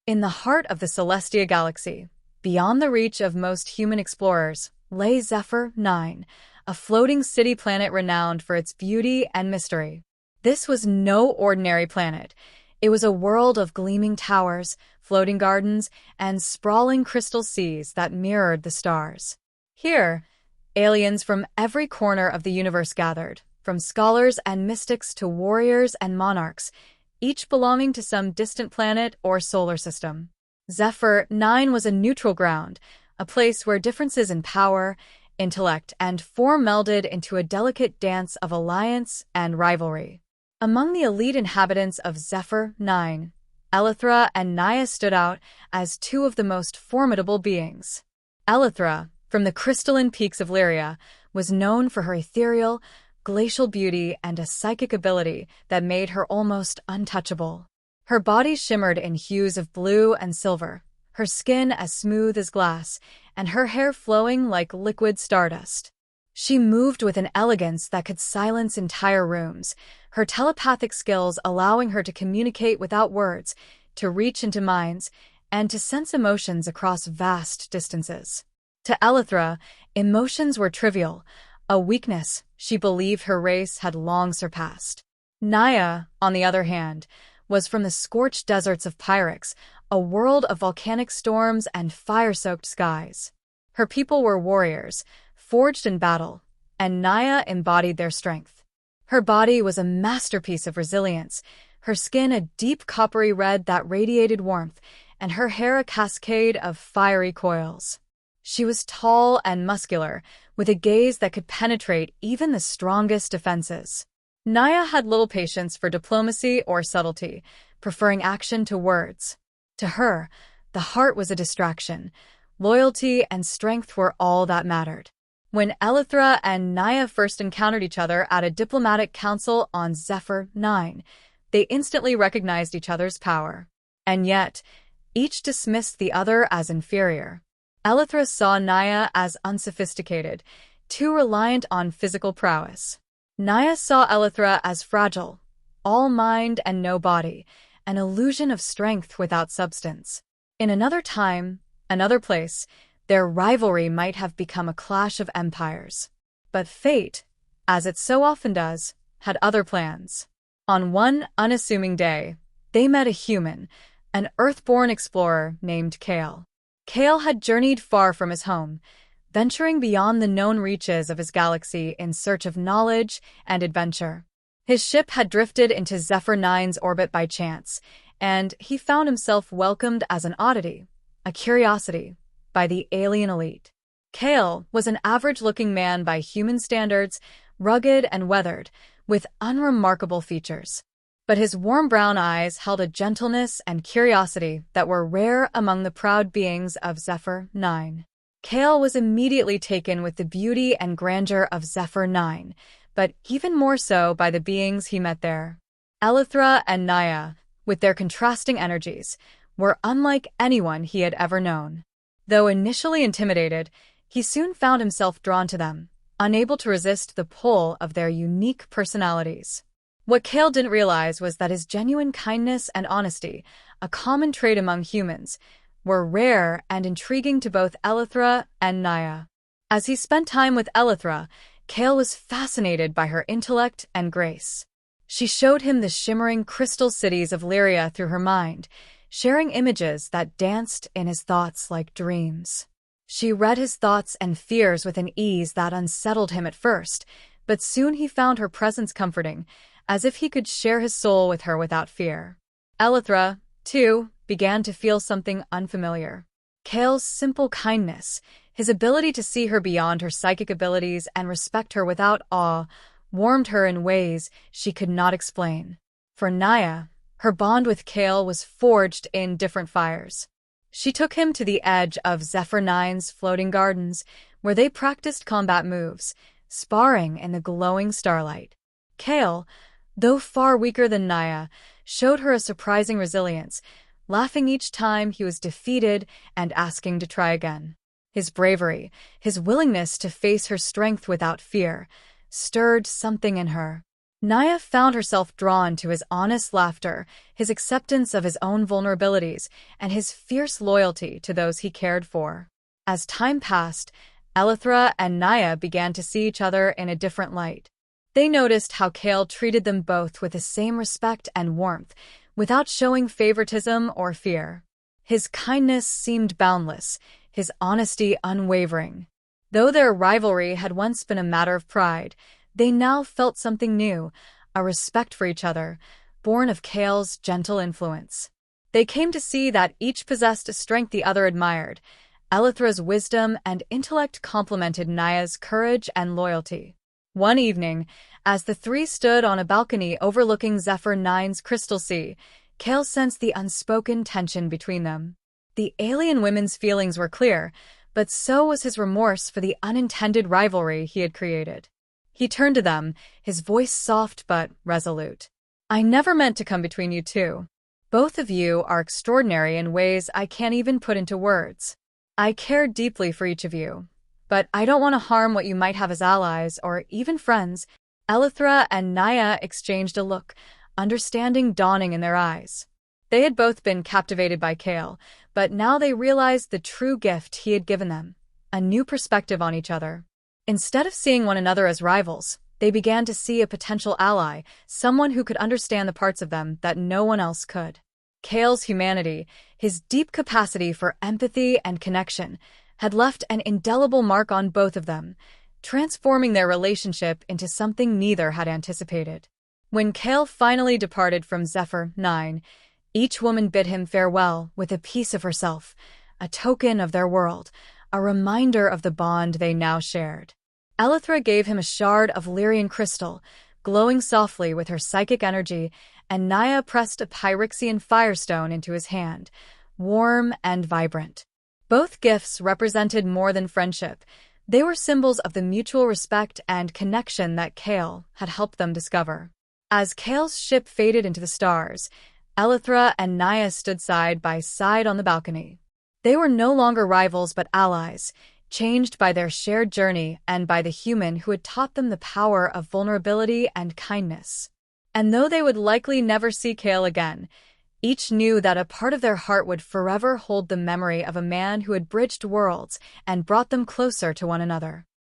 In the heart of the Celestia galaxy, beyond the reach of most human explorers, lay Zephyr 9, a floating city planet renowned for its beauty and mystery. This was no ordinary planet. It was a world of gleaming towers, floating gardens, and sprawling crystal seas that mirrored the stars. Here, aliens from every corner of the universe gathered, from scholars and mystics to warriors and monarchs, each belonging to some distant planet or solar system. Zephyr 9 was a neutral ground, a place where differences in power, intellect, and form melded into a delicate dance of alliance and rivalry. Among the elite inhabitants of Zephyr 9, Elithra and Naya stood out as two of the most formidable beings. Elithra, from the crystalline peaks of Lyria, was known for her ethereal, glacial beauty and a psychic ability that made her almost untouchable. Her body shimmered in hues of blue and silver, her skin as smooth as glass, and her hair flowing like liquid stardust. She moved with an elegance that could silence entire rooms, her telepathic skills allowing her to communicate without words, to reach into minds, and to sense emotions across vast distances. To Elithra, emotions were trivial, a weakness she believed her race had long surpassed. Naya, on the other hand, was from the scorched deserts of Pyrex, a world of volcanic storms and fire-soaked skies. Her people were warriors, forged in battle, and Naya embodied their strength. Her body was a masterpiece of resilience, her skin a deep coppery red that radiated warmth, and her hair a cascade of fiery coils. She was tall and muscular, with a gaze that could penetrate even the strongest defenses. Naya had little patience for diplomacy or subtlety, preferring action to words. To her, the heart was a distraction. Loyalty and strength were all that mattered. When Elithra and Naya first encountered each other at a diplomatic council on Zephyr 9, they instantly recognized each other's power. And yet, each dismissed the other as inferior. Elithra saw Naya as unsophisticated, too reliant on physical prowess. Naya saw Elithra as fragile, all mind and no body, an illusion of strength without substance. In another time, another place, their rivalry might have become a clash of empires. But fate, as it so often does, had other plans. On one unassuming day, they met a human, an Earthborn explorer named Kale. Kale had journeyed far from his home, venturing beyond the known reaches of his galaxy in search of knowledge and adventure. His ship had drifted into Zephyr 9's orbit by chance, and he found himself welcomed as an oddity, a curiosity, by the alien elite. Kale was an average-looking man by human standards, rugged and weathered, with unremarkable features. But his warm brown eyes held a gentleness and curiosity that were rare among the proud beings of Zephyr 9. Kale was immediately taken with the beauty and grandeur of Zephyr 9, but even more so by the beings he met there. Elithra and Naya, with their contrasting energies, were unlike anyone he had ever known. Though initially intimidated, he soon found himself drawn to them, unable to resist the pull of their unique personalities. What Kale didn't realize was that his genuine kindness and honesty, a common trait among humans, were rare and intriguing to both Elithra and Naya. As he spent time with Elithra, Kale was fascinated by her intellect and grace. She showed him the shimmering crystal cities of Lyria through her mind, sharing images that danced in his thoughts like dreams. She read his thoughts and fears with an ease that unsettled him at first, but soon he found her presence comforting, as if he could share his soul with her without fear. Elithra, too, began to feel something unfamiliar. Kale's simple kindness, his ability to see her beyond her psychic abilities and respect her without awe, warmed her in ways she could not explain. For Naya, her bond with Kale was forged in different fires. She took him to the edge of Zephyr 9's floating gardens, where they practiced combat moves, sparring in the glowing starlight. Kale, though far weaker than Naya, showed her a surprising resilience, laughing each time he was defeated and asking to try again. His bravery, his willingness to face her strength without fear, stirred something in her. Naya found herself drawn to his honest laughter, his acceptance of his own vulnerabilities, and his fierce loyalty to those he cared for. As time passed, Elithra and Naya began to see each other in a different light. They noticed how Kale treated them both with the same respect and warmth, without showing favoritism or fear. His kindness seemed boundless, his honesty unwavering. Though their rivalry had once been a matter of pride, they now felt something new, a respect for each other, born of Kale's gentle influence. They came to see that each possessed a strength the other admired. Elithra's wisdom and intellect complemented Naya's courage and loyalty. One evening, as the three stood on a balcony overlooking Zephyr Nine's crystal sea, Kale sensed the unspoken tension between them. The alien women's feelings were clear, but so was his remorse for the unintended rivalry he had created. He turned to them, his voice soft but resolute. "I never meant to come between you two. Both of you are extraordinary in ways I can't even put into words. I care deeply for each of you, but I don't want to harm what you might have as allies or even friends." Elithra and Naya exchanged a look, understanding dawning in their eyes. They had both been captivated by Kale, but now they realized the true gift he had given them, a new perspective on each other. Instead of seeing one another as rivals, they began to see a potential ally, someone who could understand the parts of them that no one else could. Kale's humanity, his deep capacity for empathy and connection, had left an indelible mark on both of them, transforming their relationship into something neither had anticipated. When Kale finally departed from Zephyr 9, each woman bid him farewell with a piece of herself, a token of their world, a reminder of the bond they now shared. Elithra gave him a shard of Lyrian crystal, glowing softly with her psychic energy, and Naya pressed a Pyrexian firestone into his hand, warm and vibrant. Both gifts represented more than friendship. They were symbols of the mutual respect and connection that Kale had helped them discover. As Kale's ship faded into the stars, Elithra and Naya stood side by side on the balcony. They were no longer rivals but allies, changed by their shared journey and by the human who had taught them the power of vulnerability and kindness. And though they would likely never see Kale again, each knew that a part of their heart would forever hold the memory of a man who had bridged worlds and brought them closer to one another.